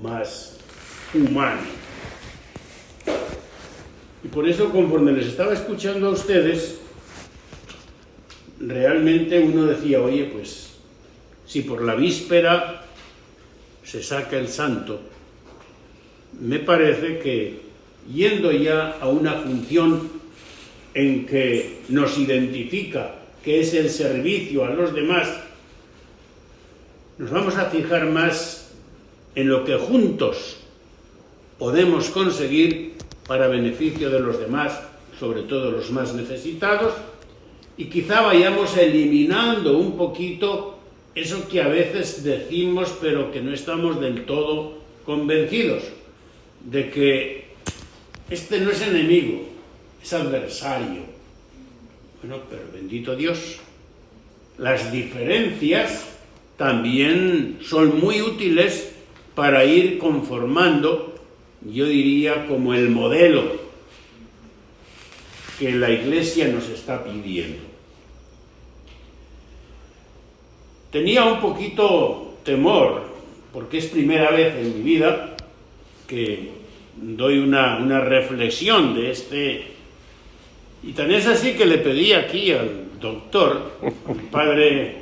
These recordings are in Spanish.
más humano. Y por eso, conforme les estaba escuchando a ustedes, realmente uno decía, oye, pues, si por la víspera se saca el santo, me parece que, yendo ya a una función en que nos identifica, que es el servicio a los demás, nos vamos a fijar más en lo que juntos podemos conseguir para beneficio de los demás, sobre todo los más necesitados, y quizá vayamos eliminando un poquito eso que a veces decimos pero que no estamos del todo convencidos, de que este no es enemigo, es adversario. Bueno, pero bendito Dios, las diferencias también son muy útiles para ir conformando, yo diría, como el modelo que la Iglesia nos está pidiendo. Tenía un poquito temor, porque es primera vez en mi vida que doy una reflexión de este, y tan es así que le pedí aquí al doctor, al padre,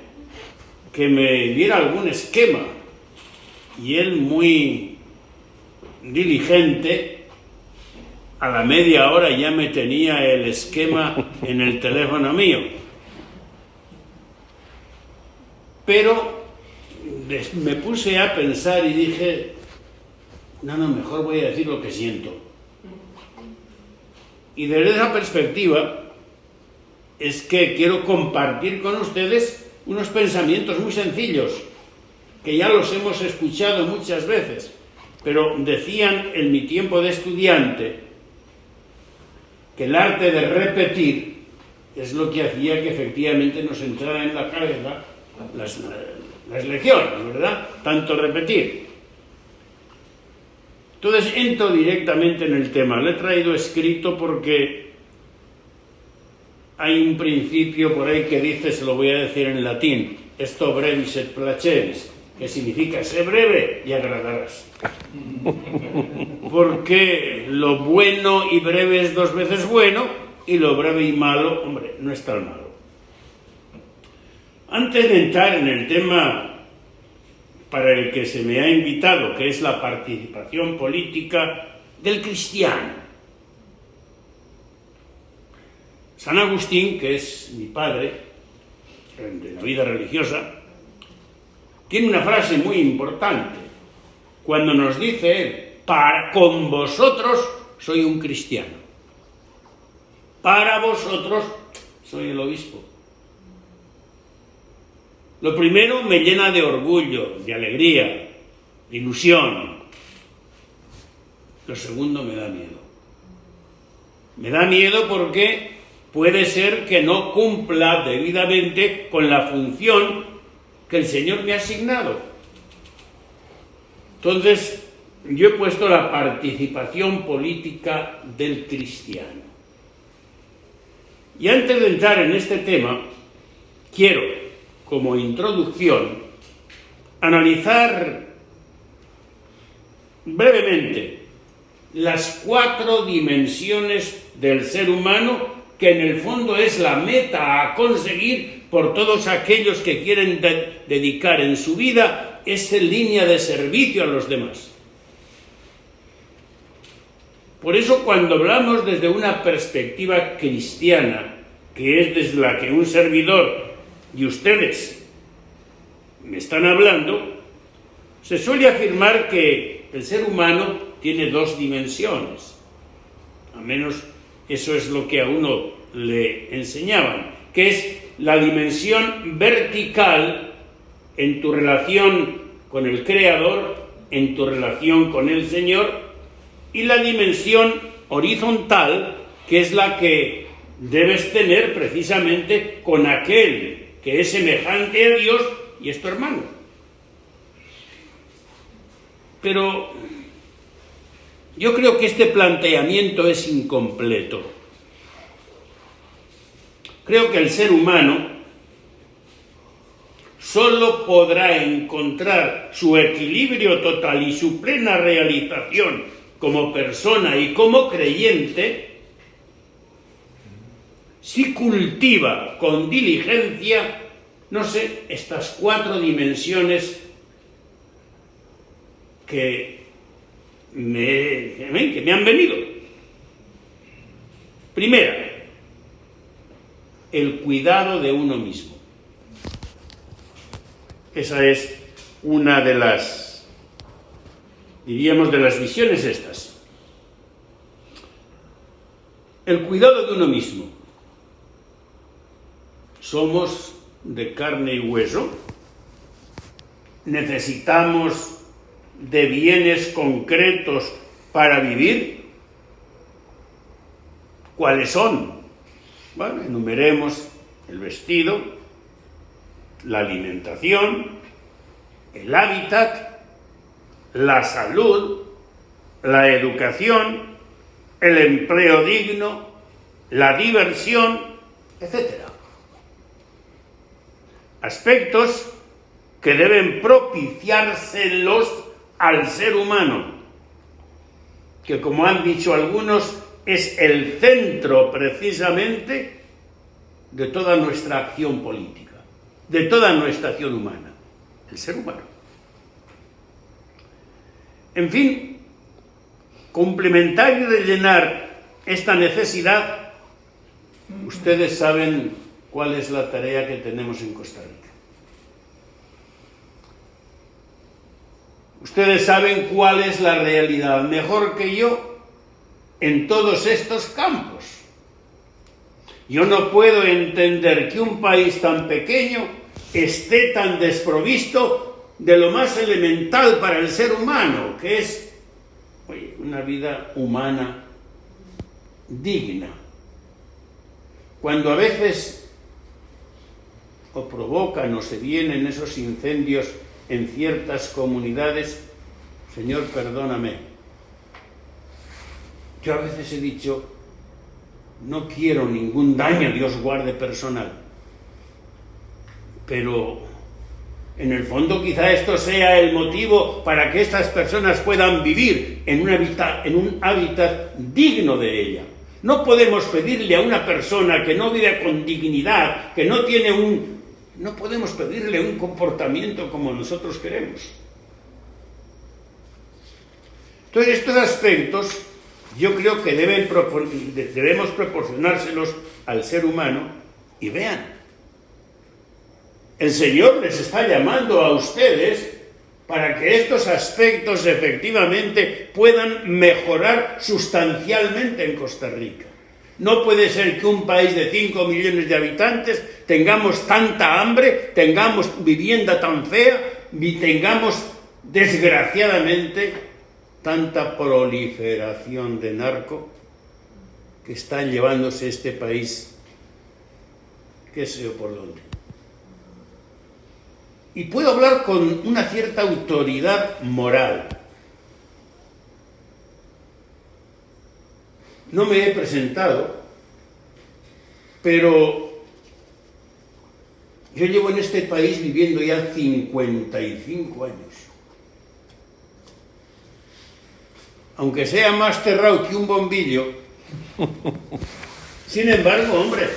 que me diera algún esquema, y él, muy diligente, a la media hora ya me tenía el esquema en el teléfono mío. Pero me puse a pensar y dije, no, mejor voy a decir lo que siento. Y desde esa perspectiva es que quiero compartir con ustedes unos pensamientos muy sencillos, que ya los hemos escuchado muchas veces, pero decían en mi tiempo de estudiante que el arte de repetir es lo que hacía que efectivamente nos entrara en la cabeza las lecciones, ¿verdad? Tanto repetir. Entonces entro directamente en el tema. Lo he traído escrito porque hay un principio por ahí que dice, se lo voy a decir en latín, esto brevis et placeris, que significa sé breve y agradarás. Porque lo bueno y breve es dos veces bueno, y lo breve y malo, hombre, no es tan malo. Antes de entrar en el tema para el que se me ha invitado, que es la participación política del cristiano, San Agustín, que es mi padre de la vida religiosa, tiene una frase muy importante cuando nos dice, con vosotros soy un cristiano, para vosotros soy el obispo. Lo primero me llena de orgullo, de alegría, de ilusión. Lo segundo me da miedo. Me da miedo porque puede ser que no cumpla debidamente con la función que el Señor me ha asignado. Entonces, yo he puesto la participación política del cristiano. Y antes de entrar en este tema, quiero, como introducción, analizar brevemente las 4 dimensiones del ser humano, que en el fondo es la meta a conseguir por todos aquellos que quieren dedicar en su vida esa línea de servicio a los demás. Por eso, cuando hablamos desde una perspectiva cristiana, que es desde la que un servidor y ustedes me están hablando, se suele afirmar que el ser humano tiene 2 dimensiones. Al menos eso es lo que a uno le enseñaban, que es la dimensión vertical en tu relación con el Creador, en tu relación con el Señor, y la dimensión horizontal, que es la que debes tener precisamente con aquel que es semejante a Dios y es tu hermano. Pero yo creo que este planteamiento es incompleto. Creo que el ser humano solo podrá encontrar su equilibrio total y su plena realización como persona y como creyente si cultiva con diligencia, no sé, estas 4 dimensiones que me han venido. Primera, el cuidado de uno mismo. Esa es una de las, diríamos, de las visiones estas. El cuidado de uno mismo. Somos de carne y hueso. Necesitamos de bienes concretos para vivir. ¿Cuáles son? Bueno, enumeremos el vestido, la alimentación, el hábitat, la salud, la educación, el empleo digno, la diversión, etc. Aspectos que deben propiciárselos al ser humano, que, como han dicho algunos, es el centro precisamente de toda nuestra acción política, de toda nuestra acción humana, el ser humano. En fin, complementar y rellenar esta necesidad, ustedes saben cuál es la tarea que tenemos en Costa Rica. Ustedes saben cuál es la realidad mejor que yo en todos estos campos. Yo no puedo entender que un país tan pequeño esté tan desprovisto de lo más elemental para el ser humano, que es, una vida humana digna. Cuando a veces o provocan o se vienen esos incendios en ciertas comunidades, Señor, perdóname, yo a veces he dicho, no quiero ningún daño, Dios guarde, personal. Pero en el fondo quizá esto sea el motivo para que estas personas puedan vivir en un hábitat digno de ella. No podemos pedirle a una persona que no vive con dignidad, que no tiene no podemos pedirle un comportamiento como nosotros queremos. Entonces, estos aspectos yo creo que debemos proporcionárselos al ser humano. Y vean, el Señor les está llamando a ustedes para que estos aspectos efectivamente puedan mejorar sustancialmente en Costa Rica. No puede ser que un país de 5 millones de habitantes tengamos tanta hambre, tengamos vivienda tan fea y tengamos, desgraciadamente, tanta proliferación de narco que están llevándose este país, qué sé yo por dónde. Y puedo hablar con una cierta autoridad moral. No me he presentado, pero yo llevo en este país viviendo ya 55 años. Aunque sea más cerrado que un bombillo, sin embargo, hombre,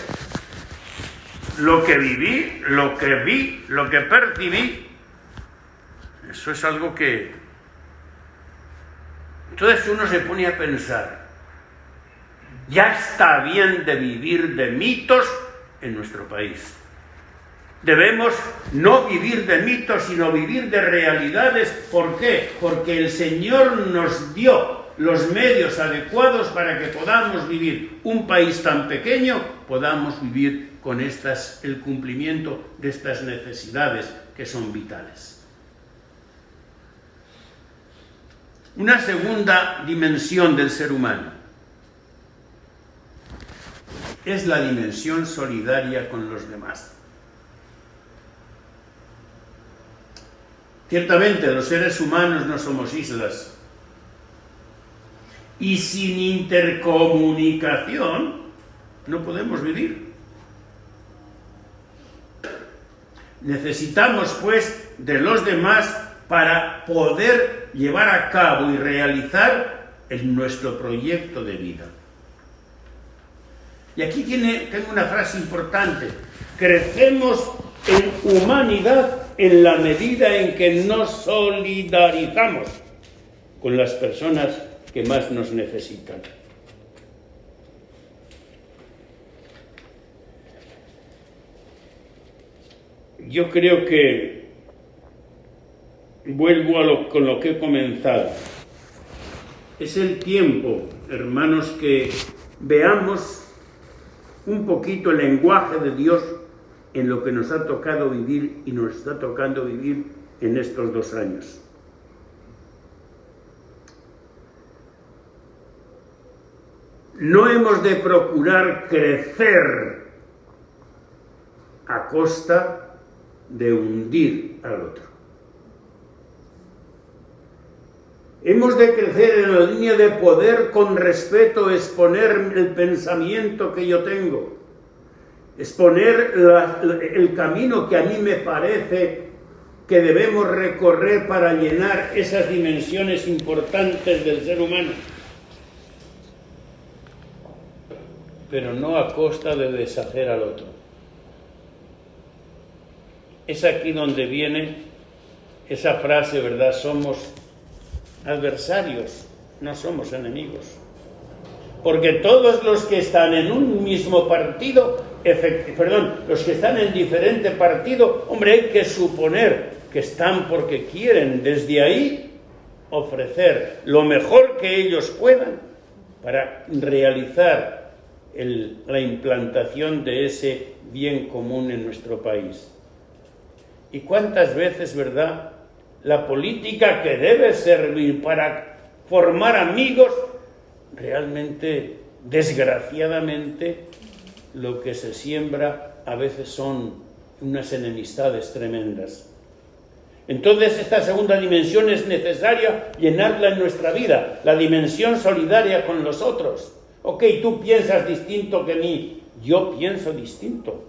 lo que viví, lo que vi, lo que percibí, eso es algo que... Entonces uno se pone a pensar, ya está bien de vivir de mitos en nuestro país. Debemos no vivir de mitos, sino vivir de realidades. ¿Por qué? Porque el Señor nos dio los medios adecuados para que podamos vivir un país tan pequeño, podamos vivir con el cumplimiento de estas necesidades que son vitales. Una segunda dimensión del ser humano es la dimensión solidaria con los demás. Ciertamente, los seres humanos no somos islas. Y sin intercomunicación no podemos vivir. Necesitamos, pues, de los demás para poder llevar a cabo y realizar nuestro proyecto de vida. Y aquí tengo una frase importante. Crecemos en humanidad en la medida en que nos solidarizamos con las personas que más nos necesitan. Yo creo que vuelvo con lo que he comenzado. Es el tiempo, hermanos, que veamos un poquito el lenguaje de Dios en lo que nos ha tocado vivir y nos está tocando vivir en estos 2 años. No hemos de procurar crecer a costa de hundir al otro. Hemos de crecer en la línea de poder con respeto exponer el pensamiento que yo tengo, exponer el camino que a mí me parece que debemos recorrer para llenar esas dimensiones importantes del ser humano, pero no a costa de deshacer al otro. Es aquí donde viene esa frase, ¿verdad? Somos adversarios, no somos enemigos. Porque todos los que están en un mismo partido, los que están en diferente partido, hombre, hay que suponer que están porque quieren desde ahí ofrecer lo mejor que ellos puedan para realizar la implantación de ese bien común en nuestro país. ¿Y cuántas veces, verdad, la política que debe servir para formar amigos, realmente, desgraciadamente, lo que se siembra a veces son unas enemistades tremendas? Entonces, esta segunda dimensión es necesaria llenarla en nuestra vida, la dimensión solidaria con los otros. Ok, tú piensas distinto que mí, yo pienso distinto,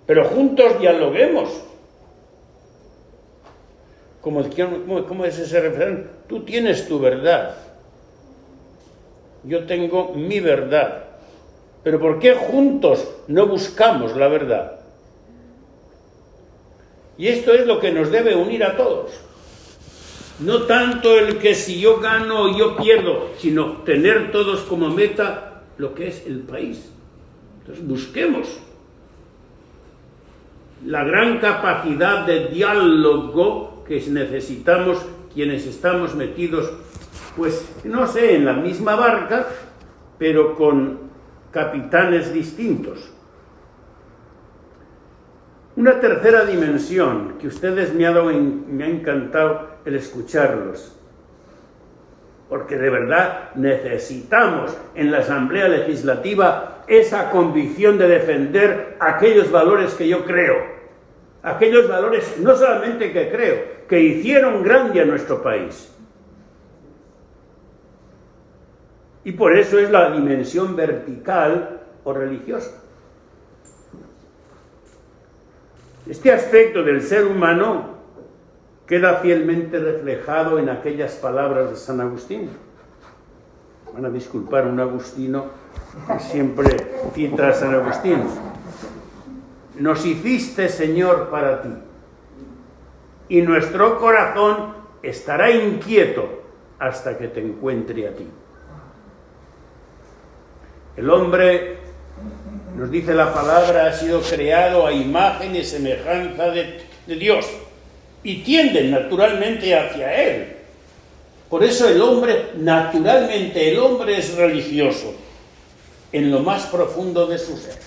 pero juntos dialoguemos. ¿Cómo es ese refrán? Tú tienes tu verdad, yo tengo mi verdad, pero ¿por qué juntos no buscamos la verdad? Y esto es lo que nos debe unir a todos. No tanto el que si yo gano o yo pierdo, sino tener todos como meta lo que es el país. Entonces busquemos la gran capacidad de diálogo que necesitamos quienes estamos metidos, pues no sé, en la misma barca, pero con capitanes distintos. Una tercera dimensión que ustedes me ha encantado el escucharlos, porque de verdad necesitamos en la Asamblea Legislativa esa convicción de defender aquellos valores que yo creo. Aquellos valores, no solamente que creo, que hicieron grande a nuestro país. Y por eso es la dimensión vertical o religiosa. Este aspecto del ser humano queda fielmente reflejado en aquellas palabras de San Agustín. Van a disculpar un agustino que siempre cita a San Agustín. Nos hiciste, Señor, para ti, y nuestro corazón estará inquieto hasta que te encuentre a ti. El hombre, nos dice la palabra, ha sido creado a imagen y semejanza de Dios, y tienden naturalmente hacia Él. Por eso el hombre es religioso, en lo más profundo de su ser.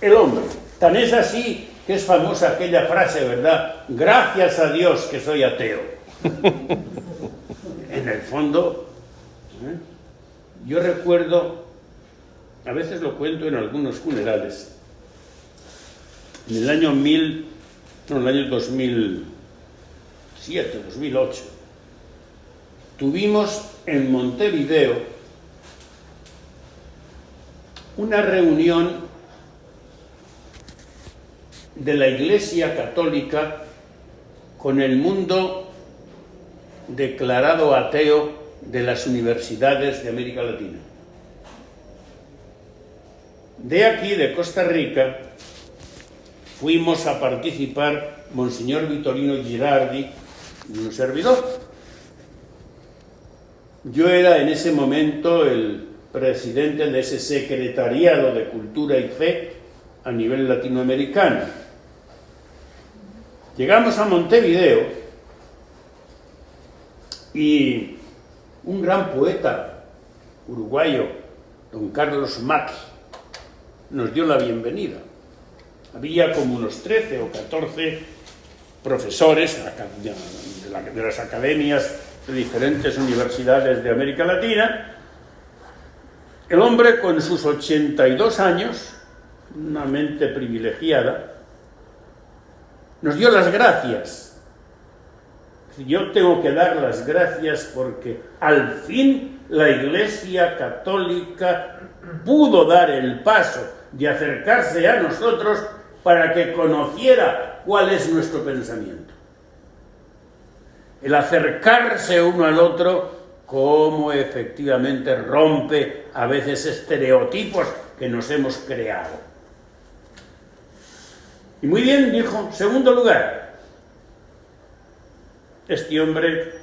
El hombre. Tan es así que es famosa aquella frase, ¿verdad? Gracias a Dios que soy ateo. En el fondo, yo recuerdo, a veces lo cuento en algunos funerales, en el año 2007, 2008, tuvimos en Montevideo una reunión de la Iglesia Católica con el mundo declarado ateo de las universidades de América Latina. De aquí, de Costa Rica, fuimos a participar Monseñor Vitorino Girardi y un servidor. Yo era en ese momento el presidente de ese secretariado de Cultura y Fe a nivel latinoamericano. Llegamos a Montevideo y un gran poeta uruguayo, don Carlos Macchi, nos dio la bienvenida. Había como unos 13 o 14 profesores de las academias de diferentes universidades de América Latina. El hombre, con sus 82 años, una mente privilegiada, nos dio las gracias. Yo tengo que dar las gracias porque al fin la Iglesia Católica pudo dar el paso de acercarse a nosotros para que conociera cuál es nuestro pensamiento. El acercarse uno al otro, cómo efectivamente rompe a veces estereotipos que nos hemos creado. Y muy bien, dijo, segundo lugar, este hombre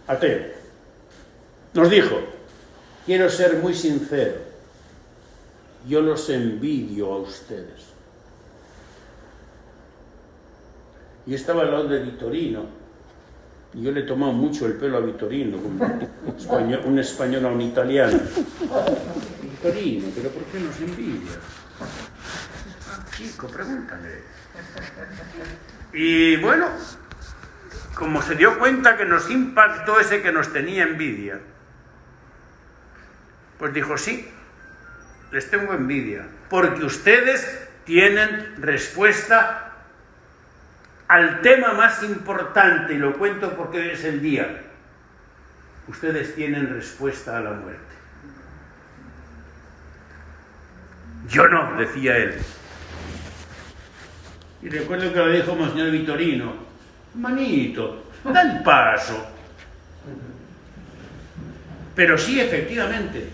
ateo nos dijo: quiero ser muy sincero, yo los envidio a ustedes. Y estaba al lado de Vitorino, y yo le he tomado mucho el pelo a Vitorino, un español a un italiano. Vitorino, ¿pero por qué nos envidia? Chico, pregúntale. Y bueno, como se dio cuenta que nos impactó ese que nos tenía envidia, pues dijo: sí, les tengo envidia, porque ustedes tienen respuesta al tema más importante, y lo cuento porque hoy es el día. Ustedes tienen respuesta a la muerte. Yo no, decía él. Y recuerdo que lo dijo Monseñor Vitorino: manito, da el paso. Pero sí, efectivamente,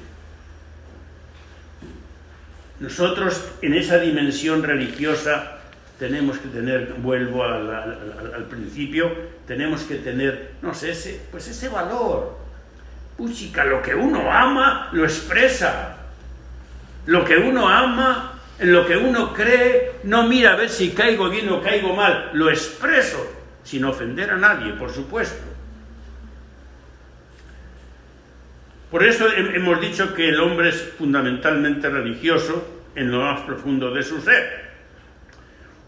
nosotros en esa dimensión religiosa tenemos que tener, vuelvo al principio, tenemos que tener, no sé, ese valor. Puchica, lo que uno ama lo expresa. Lo que uno ama, en lo que uno cree, no mira a ver si caigo bien o caigo mal, lo expreso, sin ofender a nadie, por supuesto. Por eso hemos dicho que el hombre es fundamentalmente religioso en lo más profundo de su ser.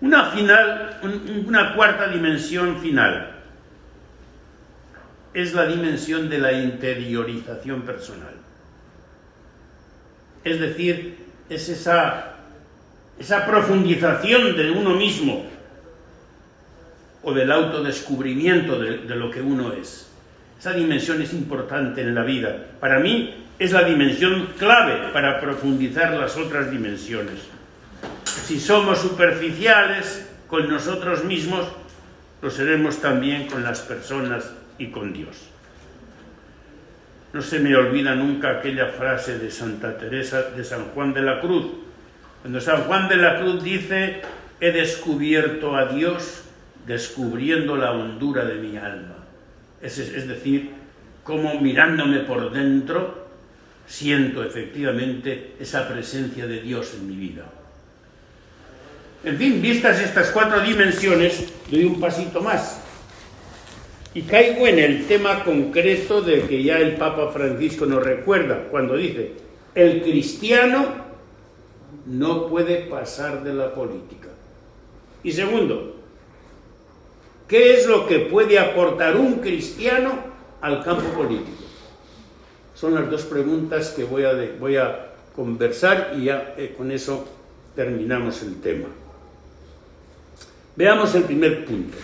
Una cuarta dimensión final es la dimensión de la interiorización personal. Es decir, es esa profundización de uno mismo o del autodescubrimiento de lo que uno es. Esa dimensión es importante en la vida. Para mí es la dimensión clave para profundizar las otras dimensiones. Si somos superficiales con nosotros mismos, lo seremos también con las personas y con Dios. No se me olvida nunca aquella frase de Santa Teresa de San Juan de la Cruz, cuando San Juan de la Cruz dice: he descubierto a Dios descubriendo la hondura de mi alma. Es decir, cómo mirándome por dentro siento efectivamente esa presencia de Dios en mi vida. En fin, vistas estas cuatro dimensiones, doy un pasito más y caigo en el tema concreto del que ya el Papa Francisco nos recuerda cuando dice: el cristiano no puede pasar de la política. Y segundo, ¿qué es lo que puede aportar un cristiano al campo político? Son las dos preguntas que voy a conversar y ya con eso terminamos el tema. Veamos el primer punto.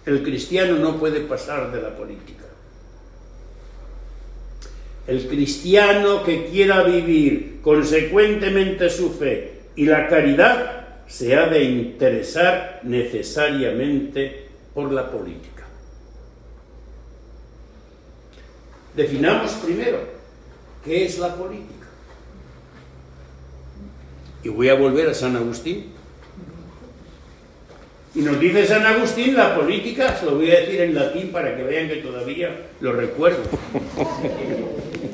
El cristiano no puede pasar de la política. El cristiano que quiera vivir consecuentemente su fe y la caridad se ha de interesar necesariamente por la política. Definamos primero qué es la política. Y voy a volver a San Agustín. Y nos dice San Agustín, la política, se lo voy a decir en latín para que vean que todavía lo recuerdo.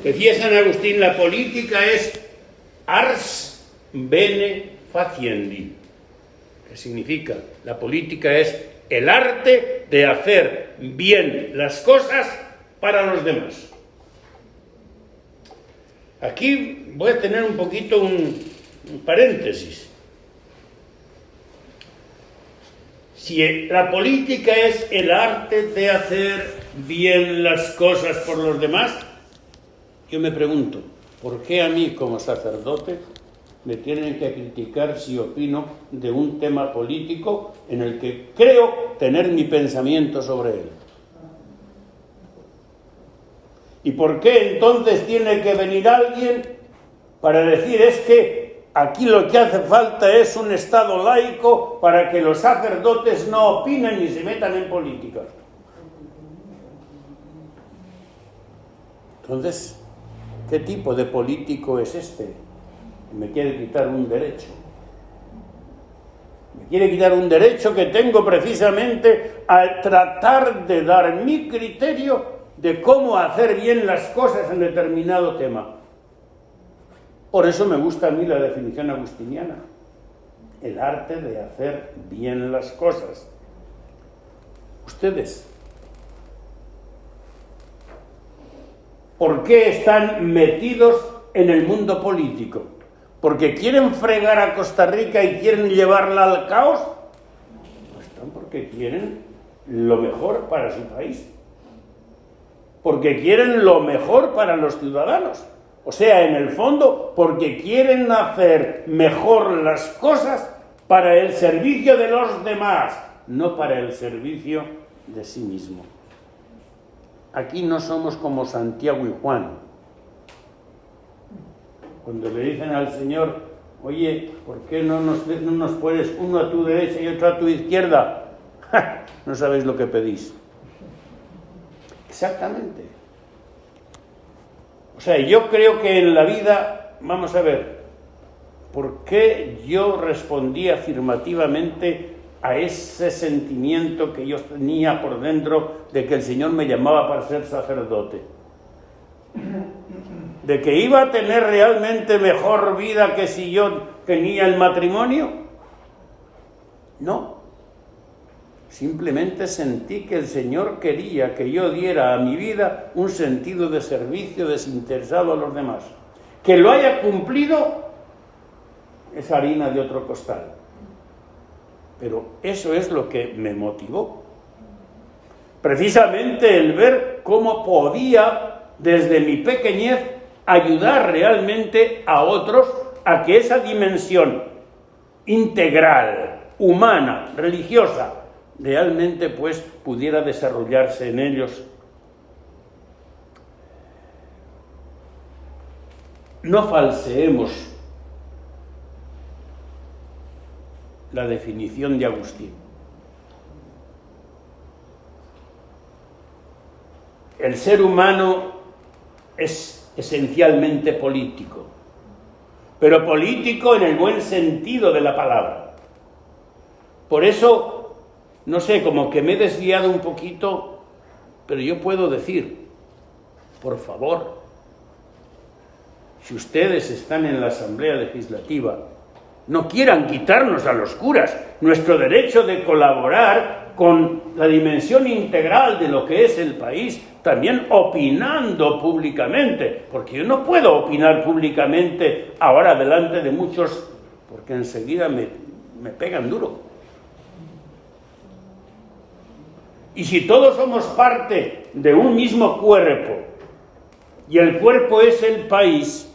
Decía San Agustín, la política es ars bene faciendi. ¿Qué significa? La política es el arte de hacer bien las cosas para los demás. Aquí voy a tener un poquito un paréntesis. Si la política es el arte de hacer bien las cosas por los demás, yo me pregunto, ¿por qué a mí como sacerdote me tienen que criticar si opino de un tema político en el que creo tener mi pensamiento sobre él? ¿Y por qué entonces tiene que venir alguien para decir es que aquí lo que hace falta es un Estado laico para que los sacerdotes no opinen ni se metan en política? Entonces, ¿qué tipo de político es este? Me quiere quitar un derecho. Me quiere quitar un derecho que tengo precisamente a tratar de dar mi criterio de cómo hacer bien las cosas en determinado tema. Por eso me gusta a mí la definición agustiniana. El arte de hacer bien las cosas. Ustedes, ¿por qué están metidos en el mundo político? ¿Porque quieren fregar a Costa Rica y quieren llevarla al caos? No están porque quieren lo mejor para su país. Porque quieren lo mejor para los ciudadanos. O sea, en el fondo, porque quieren hacer mejor las cosas para el servicio de los demás, no para el servicio de sí mismo. Aquí no somos como Santiago y Juan. Cuando le dicen al Señor, oye, ¿por qué no nos pones uno a tu derecha y otro a tu izquierda? ¡Ja! No sabéis lo que pedís. Exactamente. O sea, yo creo que en la vida, vamos a ver, ¿por qué yo respondí afirmativamente a ese sentimiento que yo tenía por dentro de que el Señor me llamaba para ser sacerdote? ¿De que iba a tener realmente mejor vida que si yo tenía el matrimonio? No. Simplemente sentí que el Señor quería que yo diera a mi vida un sentido de servicio desinteresado a los demás. Que lo haya cumplido es harina de otro costal. Pero eso es lo que me motivó. Precisamente el ver cómo podía, desde mi pequeñez, ayudar realmente a otros a que esa dimensión integral, humana, religiosa, realmente pues pudiera desarrollarse en ellos. No falseemos la definición de Agustín. El ser humano es esencialmente político, pero político en el buen sentido de la palabra. Por eso, no sé, como que me he desviado un poquito, pero yo puedo decir, por favor, si ustedes están en la Asamblea Legislativa, no quieran quitarnos a los curas nuestro derecho de colaborar con la dimensión integral de lo que es el país, también opinando públicamente, porque yo no puedo opinar públicamente ahora delante de muchos, porque enseguida me pegan duro. Y si todos somos parte de un mismo cuerpo, y el cuerpo es el país,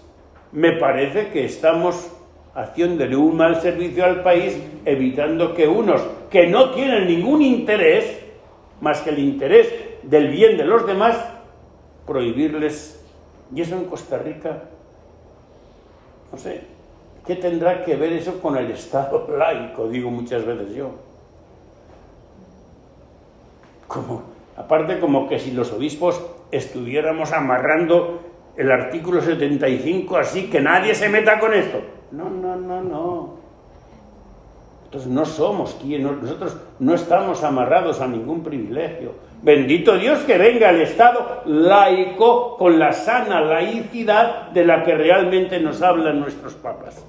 me parece que estamos haciéndole un mal servicio al país, evitando que unos que no tienen ningún interés, más que el interés del bien de los demás, prohibirles. Y eso en Costa Rica, no sé, ¿qué tendrá que ver eso con el Estado laico? Digo muchas veces yo. Aparte, como que si los obispos estuviéramos amarrando el artículo 75 así, que nadie se meta con esto. No. Nosotros no somos quienes, nosotros no estamos amarrados a ningún privilegio. Bendito Dios que venga el Estado laico con la sana laicidad de la que realmente nos hablan nuestros papas.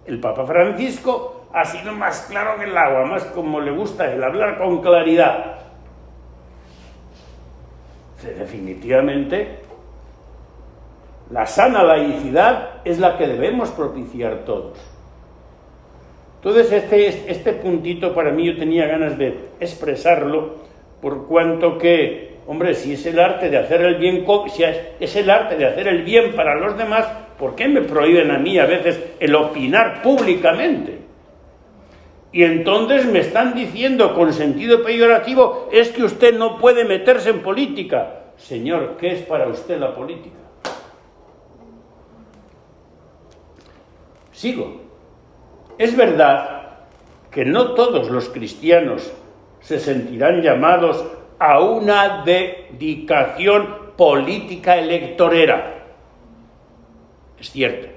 El Papa Francisco ha sido más claro que el agua, más como le gusta a él, hablar con claridad. Definitivamente, la sana laicidad es la que debemos propiciar todos. Entonces, este puntito para mí yo tenía ganas de expresarlo, por cuanto que, hombre, si es el arte de hacer el bien, si es el arte de hacer el bien para los demás, ¿por qué me prohíben a mí a veces el opinar públicamente? Y entonces me están diciendo con sentido peyorativo, es que usted no puede meterse en política. Señor, ¿qué es para usted la política? Sigo. Es verdad que no todos los cristianos se sentirán llamados a una dedicación política electorera. Es cierto.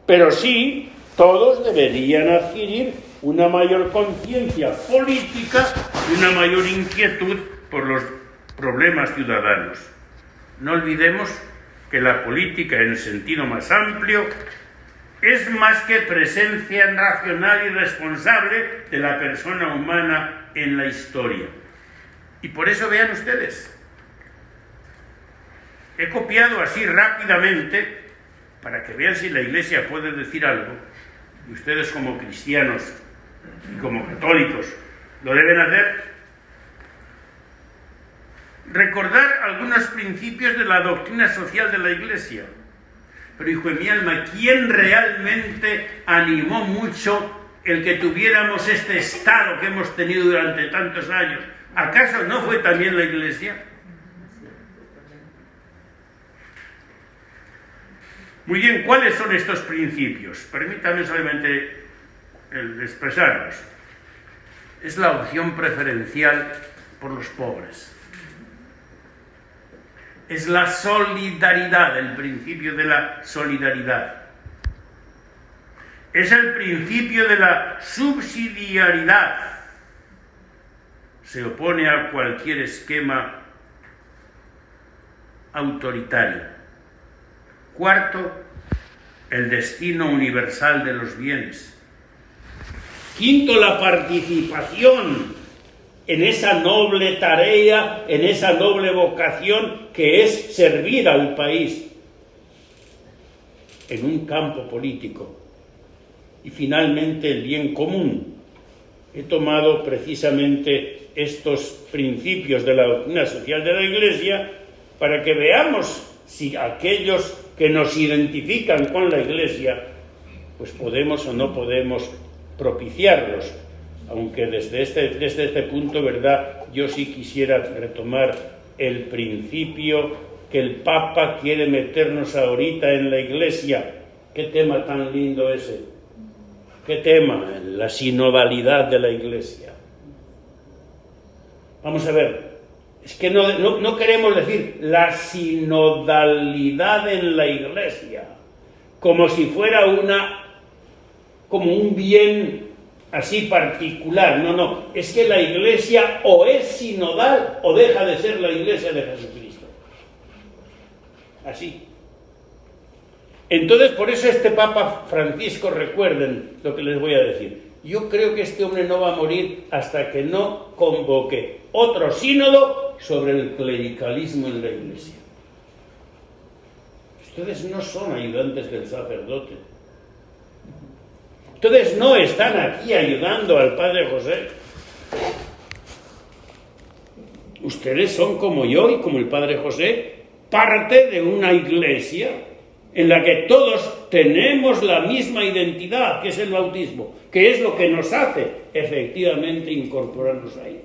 Pero sí, todos deberían adquirir una mayor conciencia política y una mayor inquietud por los problemas ciudadanos. No olvidemos que la política en el sentido más amplio es más que presencia racional y responsable de la persona humana en la historia. Y por eso vean ustedes, he copiado así rápidamente, para que vean si la Iglesia puede decir algo, y ustedes como cristianos y como católicos lo deben hacer, recordar algunos principios de la doctrina social de la Iglesia. Pero, hijo de mi alma, ¿quién realmente animó mucho el que tuviéramos este estado que hemos tenido durante tantos años? ¿Acaso no fue también la Iglesia? Muy bien, ¿cuáles son estos principios? Permítanme solamente expresarlos. Es la opción preferencial por los pobres. Es la solidaridad, el principio de la solidaridad. Es el principio de la subsidiariedad. Se opone a cualquier esquema autoritario. Cuarto, el destino universal de los bienes. Quinto, la participación en esa noble tarea, en esa noble vocación que es servir al país en un campo político. Y finalmente el bien común. He tomado precisamente estos principios de la doctrina social de la Iglesia para que veamos si aquellos que nos identifican con la Iglesia, pues podemos o no podemos propiciarlos. Aunque desde este punto, ¿verdad?, yo sí quisiera retomar el principio que el Papa quiere meternos ahorita en la Iglesia. ¿Qué tema tan lindo ese? ¿Qué tema? La sinodalidad de la Iglesia. Vamos a ver, es que no queremos decir la sinodalidad en la Iglesia, como si fuera como un bien así particular. No, es que la Iglesia o es sinodal o deja de ser la Iglesia de Jesucristo. Así. Entonces, por eso este Papa Francisco, recuerden lo que les voy a decir. Yo creo que este hombre no va a morir hasta que no convoque otro sínodo sobre el clericalismo en la Iglesia. Ustedes no son ayudantes del sacerdote. Ustedes no están aquí ayudando al Padre José. Ustedes son como yo y como el Padre José, parte de una iglesia en la que todos tenemos la misma identidad, que es el bautismo, que es lo que nos hace efectivamente incorporarnos ahí.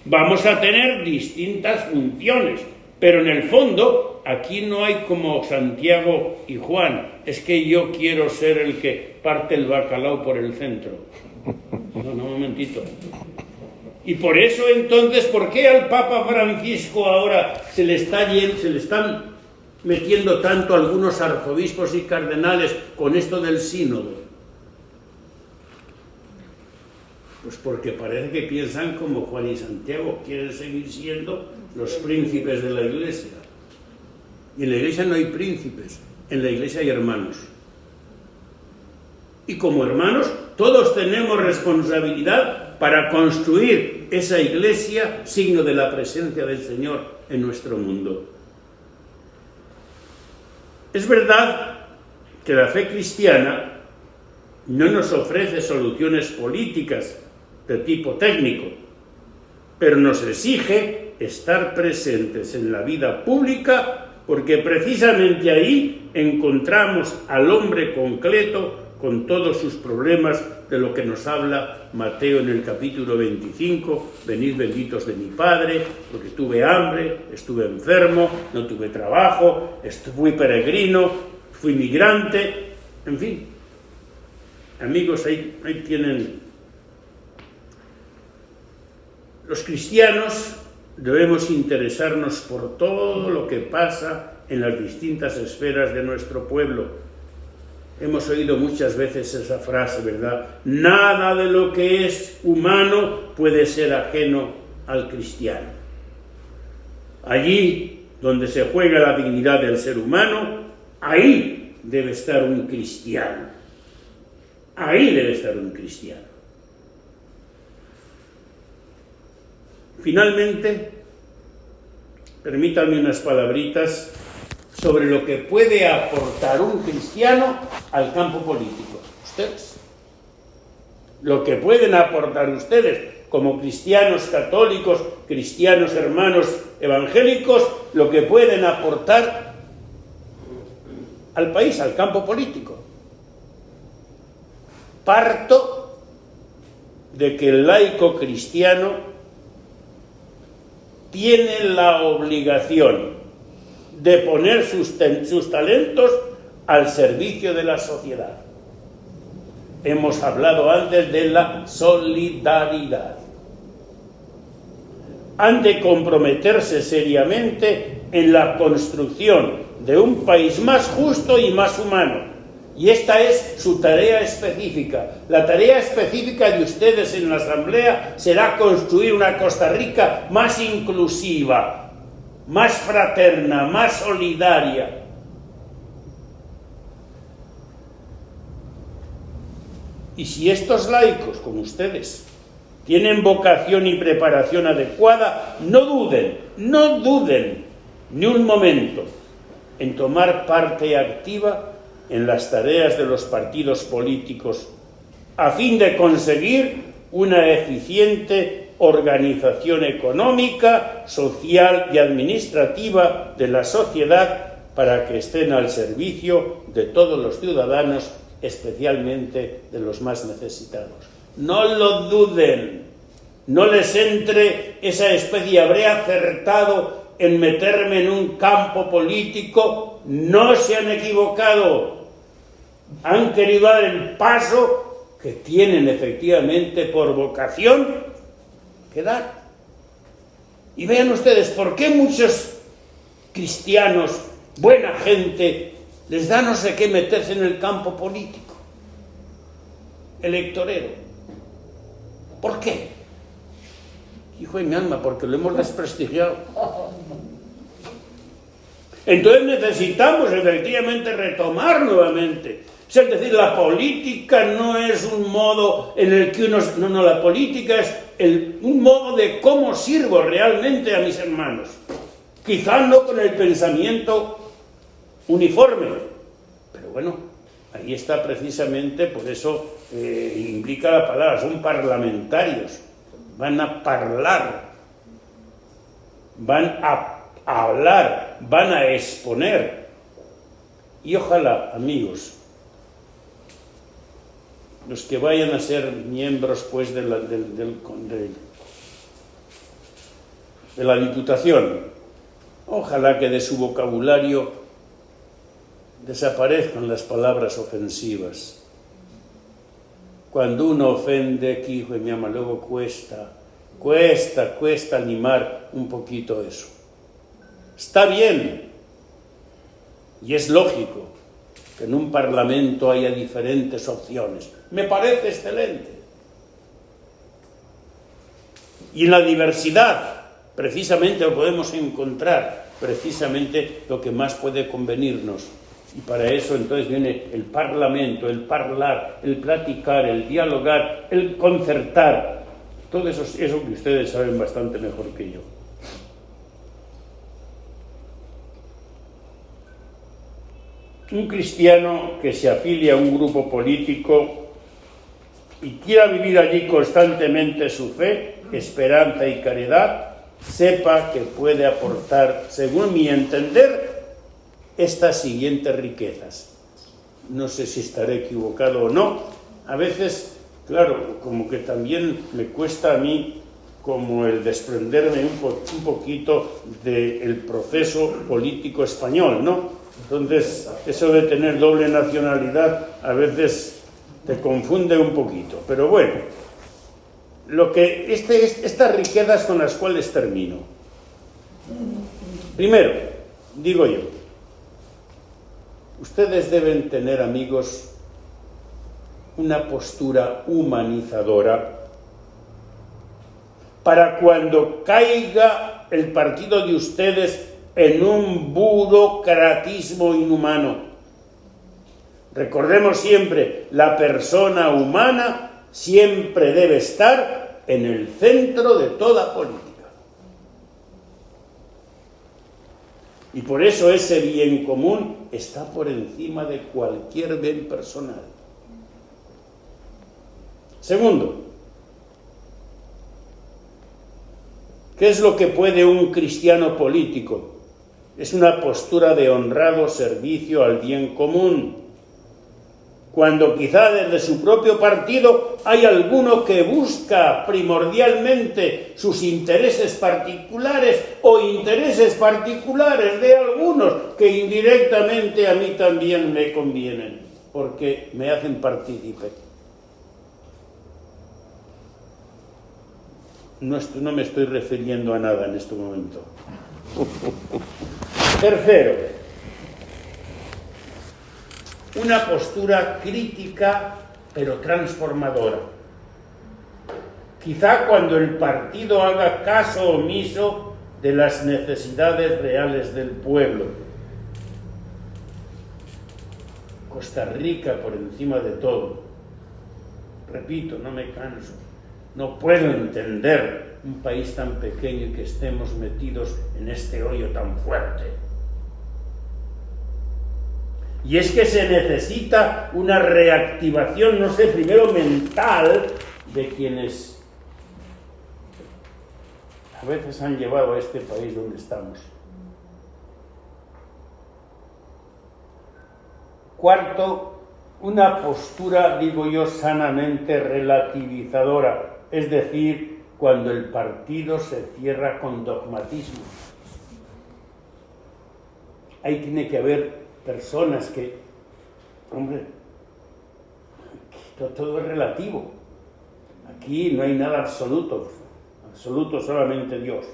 Vamos a tener distintas funciones, pero en el fondo aquí no hay como Santiago y Juan, es que yo quiero ser el que parte el bacalao por el centro. No, un momentito. Y por eso entonces, ¿por qué al Papa Francisco ahora se le están metiendo tanto algunos arzobispos y cardenales con esto del sínodo? Pues porque parece que piensan como Juan y Santiago, quieren seguir siendo los príncipes de la Iglesia. Y en la Iglesia no hay príncipes, en la Iglesia hay hermanos. Y como hermanos, todos tenemos responsabilidad para construir esa Iglesia, signo de la presencia del Señor en nuestro mundo. Es verdad que la fe cristiana no nos ofrece soluciones políticas de tipo técnico, pero nos exige estar presentes en la vida pública porque precisamente ahí encontramos al hombre concreto con todos sus problemas de lo que nos habla Mateo en el capítulo 25, venid benditos de mi Padre, porque tuve hambre, estuve enfermo, no tuve trabajo, fui peregrino, fui migrante, en fin. Amigos, ahí tienen. Los cristianos debemos interesarnos por todo lo que pasa en las distintas esferas de nuestro pueblo. Hemos oído muchas veces esa frase, ¿verdad? Nada de lo que es humano puede ser ajeno al cristiano. Allí donde se juega la dignidad del ser humano, ahí debe estar un cristiano. Ahí debe estar un cristiano. Finalmente, permítanme unas palabritas sobre lo que puede aportar un cristiano al campo político. Ustedes. Lo que pueden aportar ustedes como cristianos católicos, cristianos hermanos evangélicos, lo que pueden aportar al país, al campo político. Parto de que el laico cristiano tiene la obligación de poner sus talentos al servicio de la sociedad. Hemos hablado antes de la solidaridad. Han de comprometerse seriamente en la construcción de un país más justo y más humano. Y esta es su tarea específica. La tarea específica de ustedes en la Asamblea será construir una Costa Rica más inclusiva, más fraterna, más solidaria. Y si estos laicos, como ustedes, tienen vocación y preparación adecuada, no duden ni un momento en tomar parte activa en las tareas de los partidos políticos a fin de conseguir una eficiente organización económica, social y administrativa de la sociedad para que estén al servicio de todos los ciudadanos, especialmente de los más necesitados. No lo duden, no les entre esa especie, habré acertado en meterme en un campo político. No se han equivocado, han querido dar el paso que tienen efectivamente por vocación que dar. Y vean ustedes por qué muchos cristianos, buena gente, les da no sé qué meterse en el campo político, electorero. ¿Por qué? Hijo de mi alma, porque lo hemos desprestigiado. Entonces necesitamos efectivamente retomar nuevamente. Es decir, la política no es un modo en el que uno... No, la política es un modo de cómo sirvo realmente a mis hermanos. Quizás no con el pensamiento uniforme, pero bueno, ahí está precisamente, por eso implica la palabra, son parlamentarios, van a hablar, van a hablar, van a exponer. Y ojalá, amigos, los que vayan a ser miembros pues de la Diputación, Ojalá que de su vocabulario desaparezcan las palabras ofensivas. Cuando uno ofende, que hijo de mi ama, luego cuesta animar un poquito eso. Está bien, y es lógico que en un parlamento haya diferentes opciones. Me parece excelente. Y en la diversidad, precisamente lo podemos encontrar, precisamente lo que más puede convenirnos. Y para eso entonces viene el parlamento, el parlar, el platicar, el dialogar, el concertar. Todo eso que ustedes saben bastante mejor que yo. Un cristiano que se afilia a un grupo político y quiera vivir allí constantemente su fe, esperanza y caridad, sepa que puede aportar, según mi entender, estas siguientes riquezas. No sé si estaré equivocado o no. A veces, claro, como que también me cuesta a mí como el desprenderme un poquito del proceso político español, ¿no? Entonces, eso de tener doble nacionalidad a veces te confunde un poquito. Pero bueno, estas riquezas con las cuales termino. Primero, digo yo, ustedes deben tener, amigos, una postura humanizadora para cuando caiga el partido de ustedes en un burocratismo inhumano. Recordemos siempre, la persona humana siempre debe estar en el centro de toda política. Y por eso ese bien común está por encima de cualquier bien personal. Segundo, ¿qué es lo que puede un cristiano político? Es una postura de honrado servicio al bien común. Cuando quizá desde su propio partido hay alguno que busca primordialmente sus intereses particulares o intereses particulares de algunos que indirectamente a mí también me convienen, porque me hacen partícipe. No me estoy refiriendo a nada en este momento. Tercero, una postura crítica pero transformadora. Quizá cuando el partido haga caso omiso de las necesidades reales del pueblo. Costa Rica por encima de todo. Repito, no me canso. No puedo entender un país tan pequeño y que estemos metidos en este hoyo tan fuerte. Y es que se necesita una reactivación, no sé, primero mental, de quienes a veces han llevado a este país donde estamos. Cuarto, una postura, digo yo, sanamente relativizadora, es decir, cuando el partido se cierra con dogmatismo. Ahí tiene que haber personas que, hombre, todo es relativo. Aquí no hay nada absoluto solamente Dios.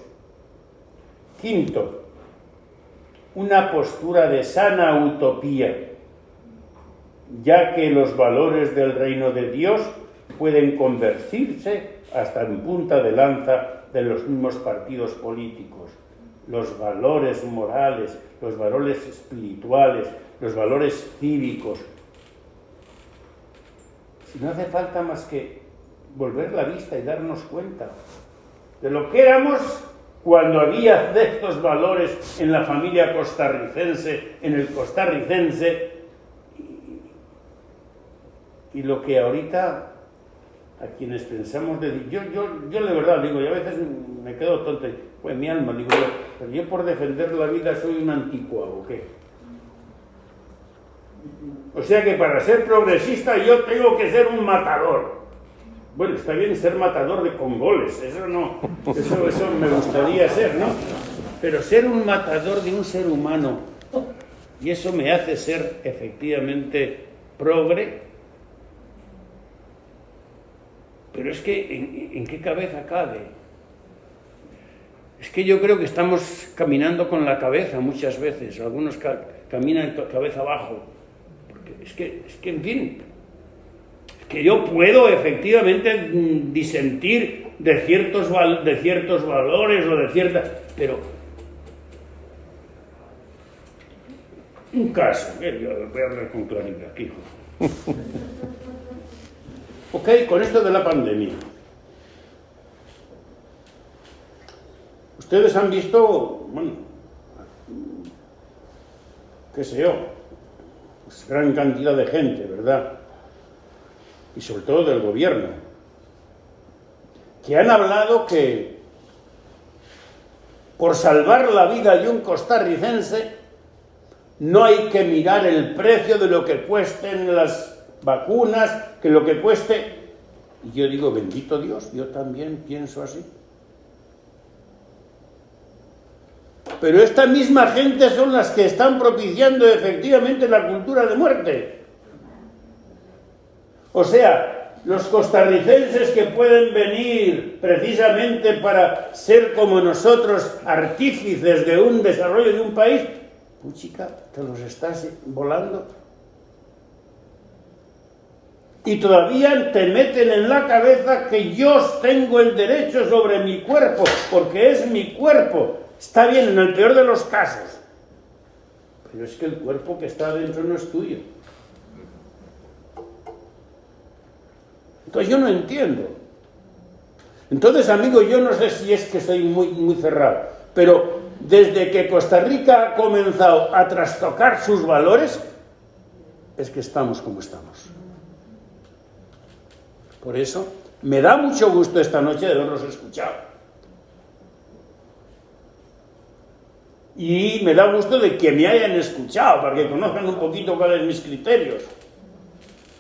Quinto, una postura de sana utopía, ya que los valores del reino de Dios pueden convertirse hasta en punta de lanza de los mismos partidos políticos. Los valores morales, los valores espirituales, los valores cívicos. Si no hace falta más que volver la vista y darnos cuenta de lo que éramos cuando había estos valores en la familia costarricense, en el costarricense, y lo que ahorita a quienes pensamos de... Yo de verdad digo, y a veces me quedo tonto, pues mi alma, digo yo, pero yo por defender la vida soy un anticuado, ¿o qué? O sea que para ser progresista yo tengo que ser un matador. Bueno, está bien ser matador de congoles, eso me gustaría ser, ¿no? pero ser un matador de un ser humano, y eso me hace ser efectivamente progre, pero es que ¿en qué cabeza cabe? Es que yo creo que estamos caminando con la cabeza muchas veces, algunos caminan cabeza abajo, porque es que en fin, es que yo puedo efectivamente disentir de ciertos valores o de ciertas, pero un caso, yo voy a hablar con claridad aquí. Ok, con esto de la pandemia. Ustedes han visto, bueno, qué sé yo, pues gran cantidad de gente, ¿verdad? Y sobre todo del gobierno, que han hablado que por salvar la vida de un costarricense no hay que mirar el precio de lo que cuesten las vacunas, que lo que cueste. Y yo digo, bendito Dios, yo también pienso así. Pero esta misma gente son las que están propiciando efectivamente la cultura de muerte. O sea, los costarricenses que pueden venir precisamente para ser como nosotros artífices de un desarrollo de un país, chica, te los estás volando. Y todavía te meten en la cabeza que yo tengo el derecho sobre mi cuerpo, porque es mi cuerpo. Está bien, en el peor de los casos. Pero es que el cuerpo que está dentro no es tuyo. Entonces yo no entiendo. Entonces, amigo, yo no sé si es que soy muy cerrado, pero desde que Costa Rica ha comenzado a trastocar sus valores, es que estamos como estamos. Por eso, me da mucho gusto esta noche de haberlos escuchado. Y me da gusto de que me hayan escuchado, para que conozcan un poquito cuáles son mis criterios.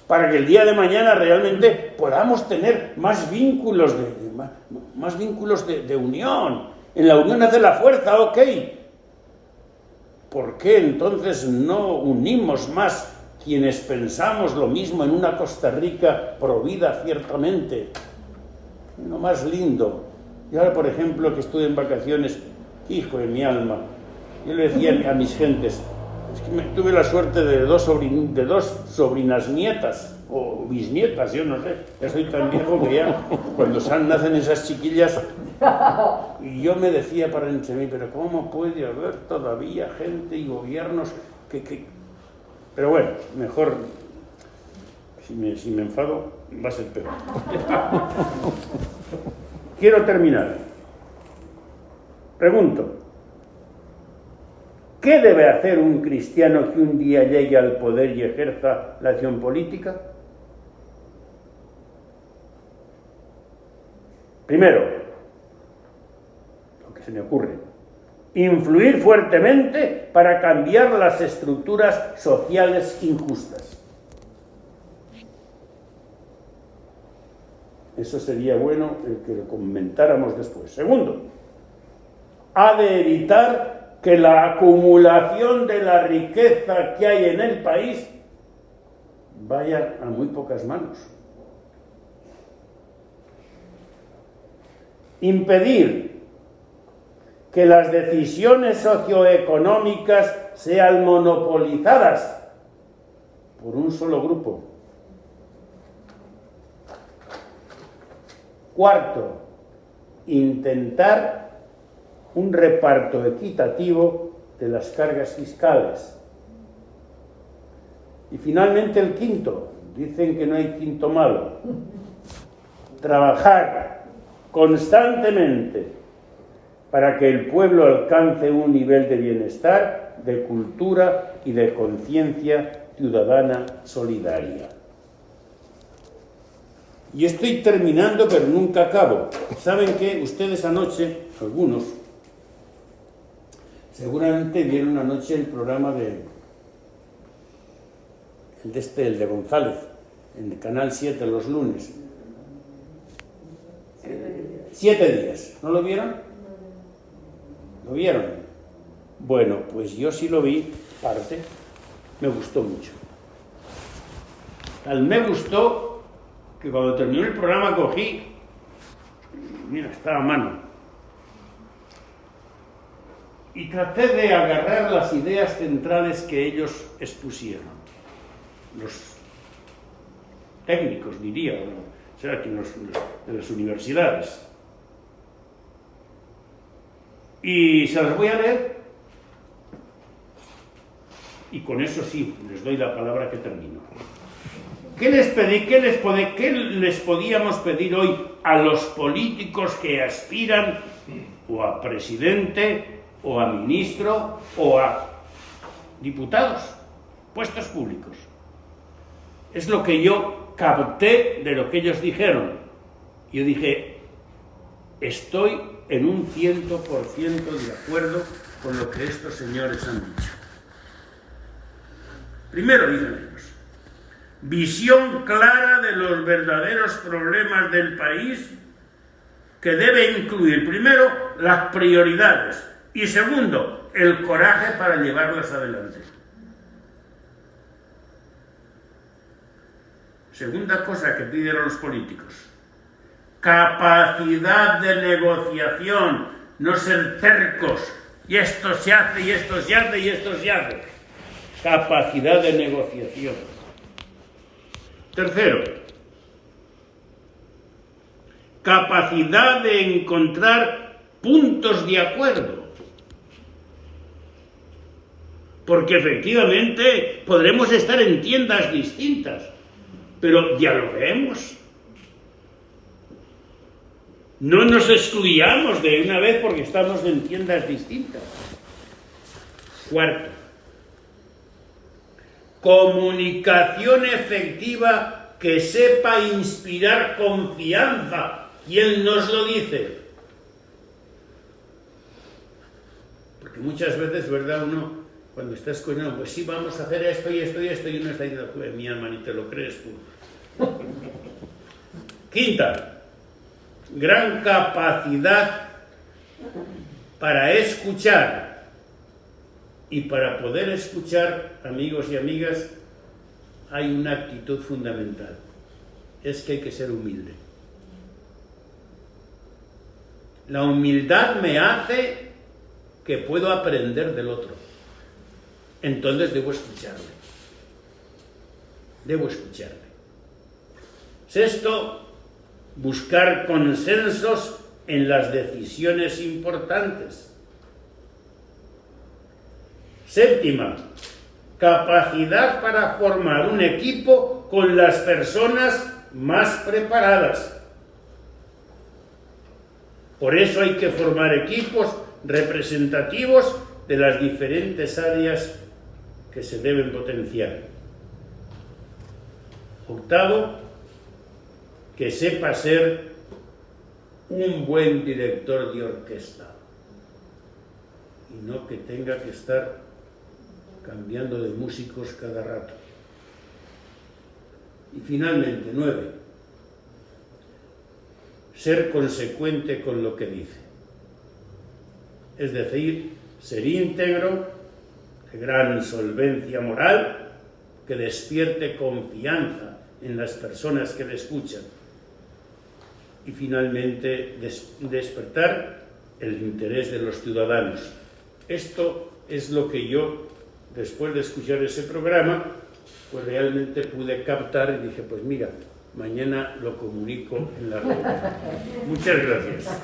Para que el día de mañana realmente podamos tener más vínculos de unión. En la unión hace la fuerza, ok. ¿Por qué entonces no unimos más quienes pensamos lo mismo en una Costa Rica provida ciertamente? Lo más lindo. Y ahora, por ejemplo, que estuve en vacaciones, hijo de mi alma, yo le decía a mis gentes, es que tuve la suerte de dos sobrinas nietas, o bisnietas, yo no sé, ya soy tan viejo que ya cuando nacen esas chiquillas, y yo me decía para entre mí, pero ¿cómo puede haber todavía gente y gobiernos que... Pero bueno, mejor, si me enfado, va a ser peor. Quiero terminar. Pregunto, ¿qué debe hacer un cristiano que un día llegue al poder y ejerza la acción política? Primero, lo que se me ocurre, influir fuertemente para cambiar las estructuras sociales injustas. Eso sería bueno que lo comentáramos después. Segundo, ha de evitar que la acumulación de la riqueza que hay en el país vaya a muy pocas manos. Impedir que las decisiones socioeconómicas sean monopolizadas por un solo grupo. Cuarto, intentar un reparto equitativo de las cargas fiscales. Y finalmente el quinto, dicen que no hay quinto malo, trabajar constantemente para que el pueblo alcance un nivel de bienestar, de cultura y de conciencia ciudadana solidaria. Y estoy terminando, pero nunca acabo. ¿Saben qué? Ustedes anoche, algunos, seguramente vieron anoche el programa el de González, en el Canal 7 los lunes. 7 días. ¿No lo vieron? ¿Lo vieron? Bueno, pues yo sí lo vi, parte, me gustó mucho. Tal me gustó que cuando terminó el programa cogí, mira, estaba a mano, y traté de agarrar las ideas centrales que ellos expusieron. Los técnicos, diría, o sea, que de las universidades. Y se las voy a leer, y con eso sí, les doy la palabra que termino. ¿Qué les podíamos pedir hoy a los políticos que aspiran o a presidente, o a ministro, o a diputados, puestos públicos? Es lo que yo capté de lo que ellos dijeron. Yo dije, estoy en un 100% de acuerdo con lo que estos señores han dicho. Primero, dicen ellos, visión clara de los verdaderos problemas del país, que debe incluir, primero, las prioridades y, segundo, el coraje para llevarlas adelante. Segunda cosa que piden a los políticos, capacidad de negociación, no ser tercos, y esto se hace, y esto se hace, y esto se hace. Capacidad de negociación. Tercero, capacidad de encontrar puntos de acuerdo. Porque efectivamente podremos estar en tiendas distintas, pero dialoguemos. No nos excluyamos de una vez porque estamos en tiendas distintas. Cuarto, comunicación efectiva que sepa inspirar confianza. ¿Quién nos lo dice? Porque muchas veces, ¿verdad? Uno, cuando está escuchando, pues sí, vamos a hacer esto y esto y esto, y uno está diciendo, pues mi alma, ni te lo crees tú. Quinta, gran capacidad para escuchar. Y para poder escuchar, amigos y amigas, hay una actitud fundamental. Es que hay que ser humilde. La humildad me hace que puedo aprender del otro. Entonces debo escucharle. Debo escucharle. Sexto, buscar consensos en las decisiones importantes. Séptima, capacidad para formar un equipo con las personas más preparadas. Por eso hay que formar equipos representativos de las diferentes áreas que se deben potenciar. Octavo, que sepa ser un buen director de orquesta y no que tenga que estar cambiando de músicos cada rato. Y finalmente, 9, ser consecuente con lo que dice. Es decir, ser íntegro, de gran solvencia moral, que despierte confianza en las personas que le escuchan. Y finalmente, despertar el interés de los ciudadanos. Esto es lo que yo, después de escuchar ese programa, pues realmente pude captar y dije, pues mira, mañana lo comunico en la red. Muchas gracias.